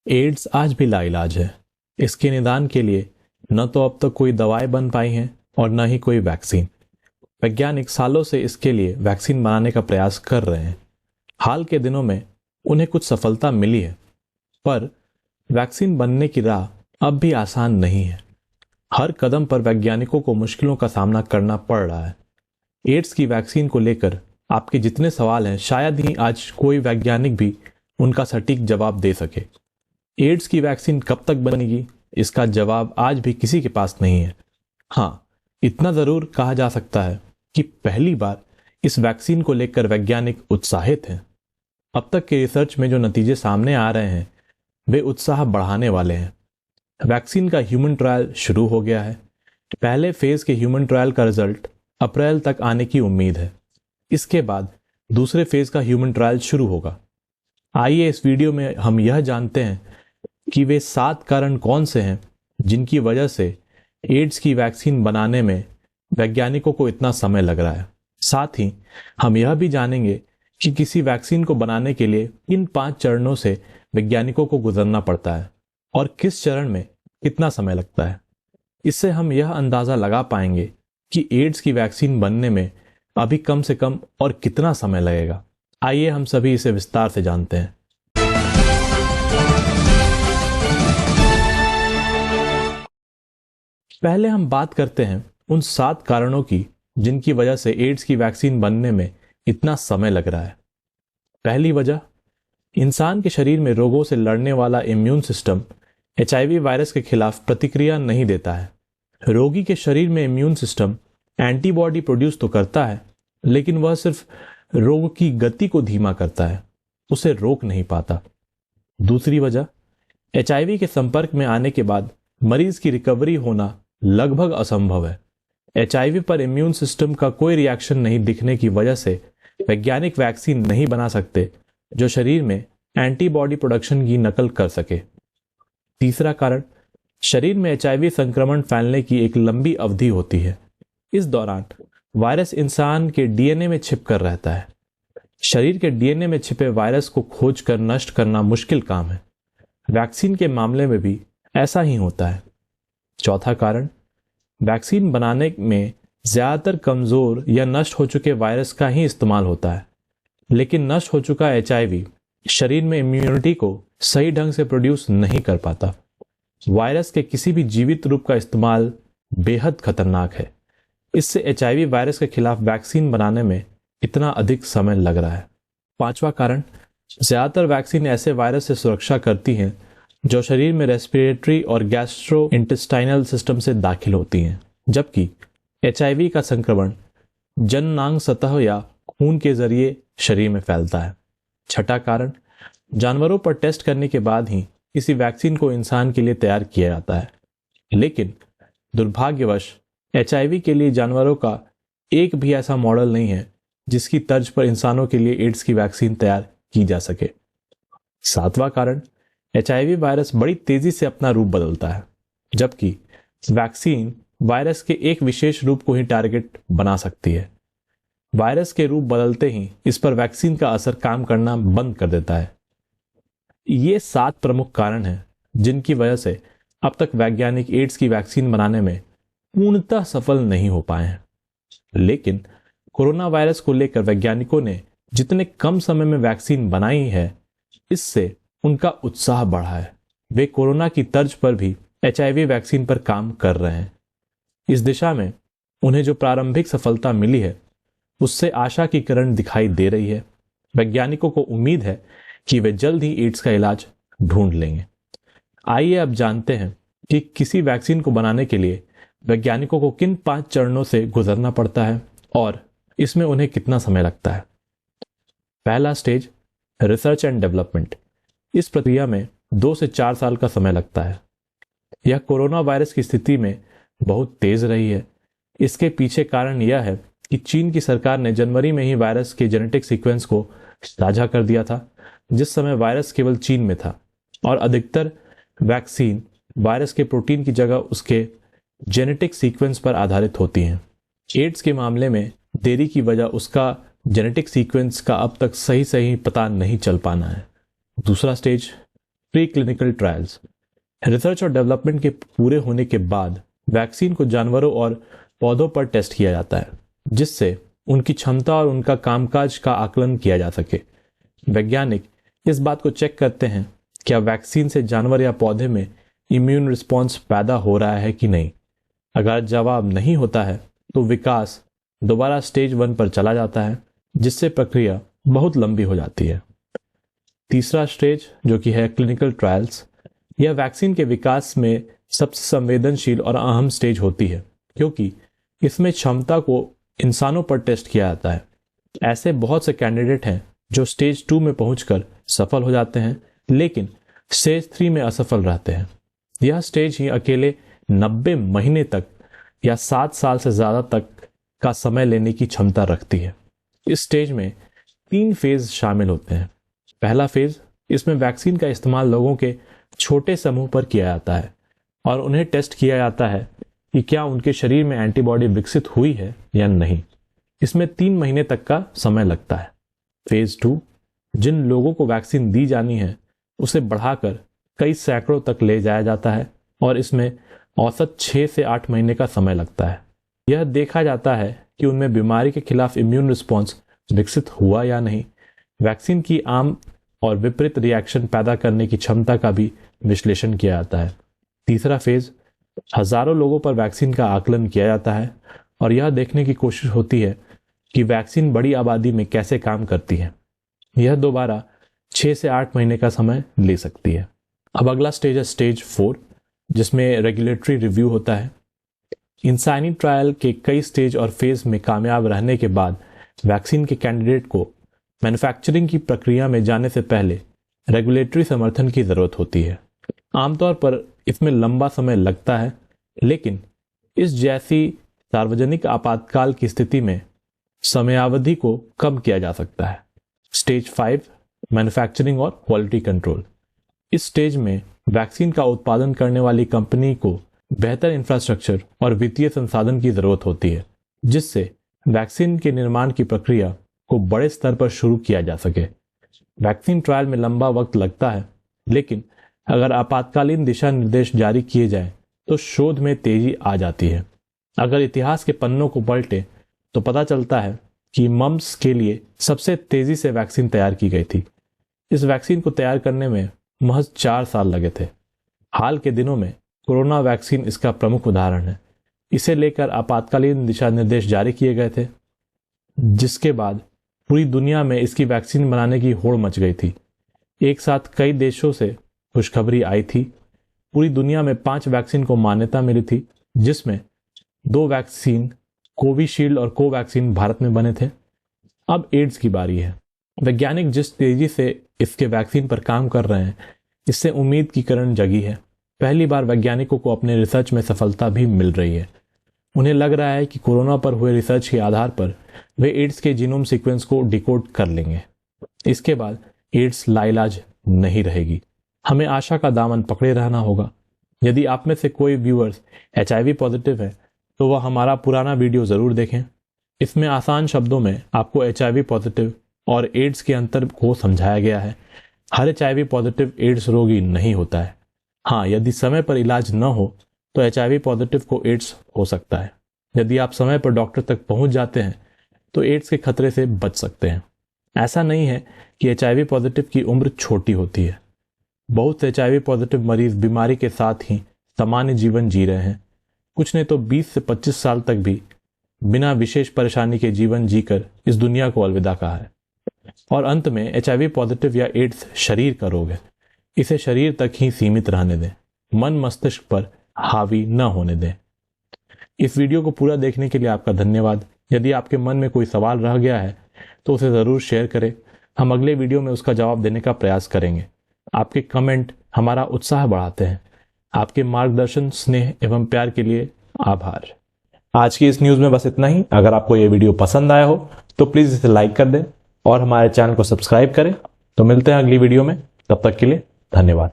Ads आज भी लाइलाज है। इसके निदान के लिए न तो अब तक कोई दवाएं बन पाई हैं और न ही कोई वैक्सीन। वैज्ञानिक सालों से इसके लिए वैक्सीन बनाने का प्रयास कर रहे हैं। हाल के दिनों में उन्हें कुछ सफलता मिली है, पर वैक्सीन बनने की राह अब भी आसान नहीं है। हर कदम पर वैज्ञानिकों को मुश्किलों का सामना करना पड़ रहा है। एड्स की वैक्सीन को लेकर आपके जितने सवाल हैं, शायद ही आज कोई वैज्ञानिक भी उनका सटीक जवाब दे सके। एड्स की वैक्सीन कब तक बनेगी, इसका जवाब आज भी किसी के पास नहीं है। हाँ, इतना जरूर कहा जा सकता है कि पहली बार इस वैक्सीन को लेकर वैज्ञानिक उत्साहित हैं। अब तक के रिसर्च में जो नतीजे सामने आ रहे हैं वे उत्साह बढ़ाने वाले हैं। वैक्सीन का ह्यूमन ट्रायल शुरू हो गया है। पहले फेज के ह्यूमन ट्रायल का रिजल्ट अप्रैल तक आने की उम्मीद है। इसके बाद दूसरे फेज का ह्यूमन ट्रायल शुरू होगा। आइए इस वीडियो में हम यह जानते हैं कि वे 7 कारण कौन से हैं जिनकी वजह से एड्स की वैक्सीन बनाने में वैज्ञानिकों को इतना समय लग रहा है। साथ ही हम यह भी जानेंगे कि किसी वैक्सीन को बनाने के लिए इन 5 चरणों से वैज्ञानिकों को गुजरना पड़ता है और किस चरण में कितना समय लगता है। इससे हम यह अंदाजा लगा पाएंगे कि एड्स की वैक्सीन बनने में अभी कम से कम और कितना समय लगेगा। आइए हम सभी इसे विस्तार से जानते हैं। पहले हम बात करते हैं उन 7 कारणों की जिनकी वजह से एड्स की वैक्सीन बनने में इतना समय लग रहा है। पहली वजह, इंसान के शरीर में रोगों से लड़ने वाला इम्यून सिस्टम HIV वायरस के खिलाफ प्रतिक्रिया नहीं देता है। रोगी के शरीर में इम्यून सिस्टम एंटीबॉडी प्रोड्यूस तो करता है, लेकिन वह सिर्फ रोग की गति को धीमा करता है, उसे रोक नहीं पाता। दूसरी वजह, HIV के संपर्क में आने के बाद मरीज की रिकवरी होना लगभग असंभव है। HIV पर इम्यून सिस्टम का कोई रिएक्शन नहीं दिखने की वजह से वैज्ञानिक वैक्सीन नहीं बना सकते जो शरीर में एंटीबॉडी प्रोडक्शन की नकल कर सके। तीसरा कारण, शरीर में HIV संक्रमण फैलने की एक लंबी अवधि होती है। इस दौरान वायरस इंसान के DNA में छिप कर रहता है। शरीर के DNA में छिपे वायरस को खोज कर नष्ट करना मुश्किल काम है। वैक्सीन के मामले में भी ऐसा ही होता है। चौथा कारण, वैक्सीन बनाने में ज्यादातर कमजोर या नष्ट हो चुके वायरस का ही इस्तेमाल होता है, लेकिन नष्ट हो चुका HIV शरीर में इम्यूनिटी को सही ढंग से प्रोड्यूस नहीं कर पाता। वायरस के किसी भी जीवित रूप का इस्तेमाल बेहद खतरनाक है। इससे HIV वायरस के खिलाफ वैक्सीन बनाने में इतना अधिक समय लग रहा है। पांचवा कारण, ज्यादातर वैक्सीन ऐसे वायरस से सुरक्षा करती हैं जो शरीर में रेस्पिरेटरी और गैस्ट्रो इंटेस्टाइनल सिस्टम से दाखिल होती हैं, जबकि HIV का संक्रमण जननांग सतह या खून के जरिए शरीर में फैलता है। छठा कारण, जानवरों पर टेस्ट करने के बाद ही किसी वैक्सीन को इंसान के लिए तैयार किया जाता है, लेकिन दुर्भाग्यवश HIV के लिए जानवरों का एक भी ऐसा मॉडल नहीं है जिसकी तर्ज पर इंसानों के लिए एड्स की वैक्सीन तैयार की जा सके। सातवां कारण, HIV वायरस बड़ी तेजी से अपना रूप बदलता है, जबकि वैक्सीन वायरस के एक विशेष रूप को ही टारगेट बना सकती है। वायरस के रूप बदलते ही इस पर वैक्सीन का असर काम करना बंद कर देता है। ये 7 प्रमुख कारण हैं जिनकी वजह से अब तक वैज्ञानिक एड्स की वैक्सीन बनाने में पूर्णतः सफल नहीं हो पाए हैं। लेकिन कोरोना वायरस को लेकर वैज्ञानिकों ने जितने कम समय में वैक्सीन बनाई है, इससे उनका उत्साह बढ़ा है। वे कोरोना की तर्ज पर भी HIV वैक्सीन पर काम कर रहे हैं। इस दिशा में उन्हें जो प्रारंभिक सफलता मिली है उससे आशा की किरण दिखाई दे रही है। वैज्ञानिकों को उम्मीद है कि वे जल्द ही एड्स का इलाज ढूंढ लेंगे। आइए अब जानते हैं कि किसी वैक्सीन को बनाने के लिए वैज्ञानिकों को किन 5 चरणों से गुजरना पड़ता है और इसमें उन्हें कितना समय लगता है। पहला स्टेज, रिसर्च एंड डेवलपमेंट। इस प्रक्रिया में 2 से 4 साल का समय लगता है। यह कोरोना वायरस की स्थिति में बहुत तेज रही है। इसके पीछे कारण यह है कि चीन की सरकार ने जनवरी में ही वायरस के जेनेटिक सीक्वेंस को साझा कर दिया था, जिस समय वायरस केवल चीन में था और अधिकतर वैक्सीन वायरस के प्रोटीन की जगह उसके जेनेटिक सीक्वेंस पर आधारित होती हैं। एड्स के मामले में देरी की वजह उसका जेनेटिक सीक्वेंस का अब तक सही पता नहीं चल पाना है। दूसरा stage, pre clinical trials. Research और डेवलपमेंट के पूरे होने के बाद वैक्सीन को जानवरों और पौधों पर टेस्ट किया जाता है, जिससे उनकी क्षमता और उनका कामकाज का आकलन किया जा सके। वैज्ञानिक इस बात को चेक करते हैं क्या वैक्सीन से जानवर या पौधे में इम्यून रिस्पॉन्स पैदा हो रहा है कि नहीं। अगर जवाब नहीं होता है तो विकास दोबारा स्टेज 1 पर चला जाता है, जिससे प्रक्रिया बहुत लंबी हो जाती है। तीसरा स्टेज जो कि है क्लिनिकल ट्रायल्स, यह वैक्सीन के विकास में सबसे संवेदनशील और अहम स्टेज होती है, क्योंकि इसमें क्षमता को इंसानों पर टेस्ट किया जाता है। ऐसे बहुत से कैंडिडेट हैं जो स्टेज 2 में पहुंचकर सफल हो जाते हैं, लेकिन स्टेज 3 में असफल रहते हैं। यह स्टेज ही अकेले 90 महीने तक या 7 साल से ज्यादा तक का समय लेने की क्षमता रखती है। इस स्टेज में 3 फेज शामिल होते हैं। पहला फेज, इसमें वैक्सीन का इस्तेमाल लोगों के छोटे समूह पर किया जाता है और उन्हें टेस्ट किया जाता है कि क्या उनके शरीर में एंटीबॉडी विकसित हुई है या नहीं। इसमें 3 महीने तक का समय लगता है। फेज 2, जिन लोगों को वैक्सीन दी जानी है उसे बढ़ाकर कई सैकड़ों तक ले जाया जाता है और इसमें औसत 6 से 8 महीने का समय लगता है। यह देखा जाता है कि उनमें बीमारी के खिलाफ इम्यून रिस्पॉन्स विकसित हुआ या नहीं। वैक्सीन की आम और विपरीत रिएक्शन पैदा करने की क्षमता का भी विश्लेषण किया जाता है। तीसरा फेज, हजारों लोगों पर वैक्सीन का आकलन किया जाता है और यह देखने की कोशिश होती है कि वैक्सीन बड़ी आबादी में कैसे काम करती है। यह दोबारा 6 से 8 महीने का समय ले सकती है। अब अगला स्टेज है स्टेज 4, जिसमें रेगुलेटरी रिव्यू होता है। इंसानी ट्रायल के कई स्टेज और फेज में कामयाब रहने के बाद वैक्सीन के कैंडिडेट को मैन्युफैक्चरिंग की प्रक्रिया में जाने से पहले रेगुलेटरी समर्थन की जरूरत होती है। आमतौर पर इसमें लंबा समय लगता है, लेकिन इस जैसी सार्वजनिक आपातकाल की स्थिति में समयावधि को कम किया जा सकता है। स्टेज 5, मैन्युफैक्चरिंग और क्वालिटी कंट्रोल। इस स्टेज में वैक्सीन का उत्पादन करने वाली कंपनी को बेहतर इंफ्रास्ट्रक्चर और वित्तीय संसाधन की जरूरत होती है, जिससे वैक्सीन के निर्माण की प्रक्रिया को बड़े स्तर पर शुरू किया जा सके। वैक्सीन ट्रायल में लंबा वक्त लगता है, लेकिन अगर आपातकालीन दिशा निर्देश जारी किए जाएं तो शोध में तेजी आ जाती है। अगर इतिहास के पन्नों को पलटें तो पता चलता है कि मम्प्स के लिए सबसे तेजी से वैक्सीन तैयार की गई थी। इस वैक्सीन को तैयार करने में महज 4 साल लगे थे। हाल के दिनों में कोरोना वैक्सीन इसका प्रमुख उदाहरण है। इसे लेकर आपातकालीन दिशा निर्देश जारी किए गए थे, जिसके बाद पूरी दुनिया में इसकी वैक्सीन बनाने की होड़ मच गई थी। एक साथ कई देशों से खुशखबरी आई थी। पूरी दुनिया में 5 वैक्सीन को मान्यता मिली थी, जिसमें 2 वैक्सीन कोविशील्ड और कोवैक्सीन भारत में बने थे। अब एड्स की बारी है। वैज्ञानिक जिस तेजी से इसके वैक्सीन पर काम कर रहे हैं, इससे उम्मीद की किरण जगी है। पहली बार वैज्ञानिकों को अपने रिसर्च में सफलता भी मिल रही है। उन्हें लग रहा है कि कोरोना पर हुए रिसर्च के आधार पर वे एड्स के जीनोम सीक्वेंस को डिकोड कर लेंगे। इसके बाद एड्स लाइलाज नहीं रहेगी। हमें आशा का दामन पकड़े रहना होगा। यदि आप में से कोई व्यूअर्स HIV पॉजिटिव है तो वह हमारा पुराना वीडियो जरूर देखें। इसमें आसान शब्दों में आपको HIV पॉजिटिव और एड्स के अंतर को समझाया गया है। हर HIV पॉजिटिव एड्स रोगी नहीं होता है। हाँ, यदि समय पर इलाज न हो तो HIV पॉजिटिव को एड्स हो सकता है। यदि आप समय पर डॉक्टर तक पहुंच जाते हैं तो एड्स के खतरे से बच सकते हैं। ऐसा नहीं है कि HIV पॉजिटिव की उम्र छोटी होती है। बहुत से HIV पॉजिटिव मरीज बीमारी के साथ ही सामान्य जीवन जी रहे हैं। कुछ ने तो 20 से 25 साल तक भी बिना विशेष परेशानी के जीवन जीकर इस दुनिया को अलविदा कहा है। और अंत में HIV पॉजिटिव या एड्स शरीर का रोग है। इसे शरीर तक ही सीमित रहने दें, मन मस्तिष्क पर हावी न होने दें। इस वीडियो को पूरा देखने के लिए आपका धन्यवाद। यदि आपके मन में कोई सवाल रह गया है तो उसे ज़रूर शेयर करें। हम अगले वीडियो में उसका जवाब देने का प्रयास करेंगे। आपके कमेंट हमारा उत्साह बढ़ाते हैं। आपके मार्गदर्शन, स्नेह एवं प्यार के लिए आभार। आज की इस न्यूज़ में बस इतना ही। अगर आपको ये वीडियो पसंद आया हो तो प्लीज़ इसे लाइक कर दें और हमारे चैनल को सब्सक्राइब करें। तो मिलते हैं अगली वीडियो में। तब तक के लिए धन्यवाद।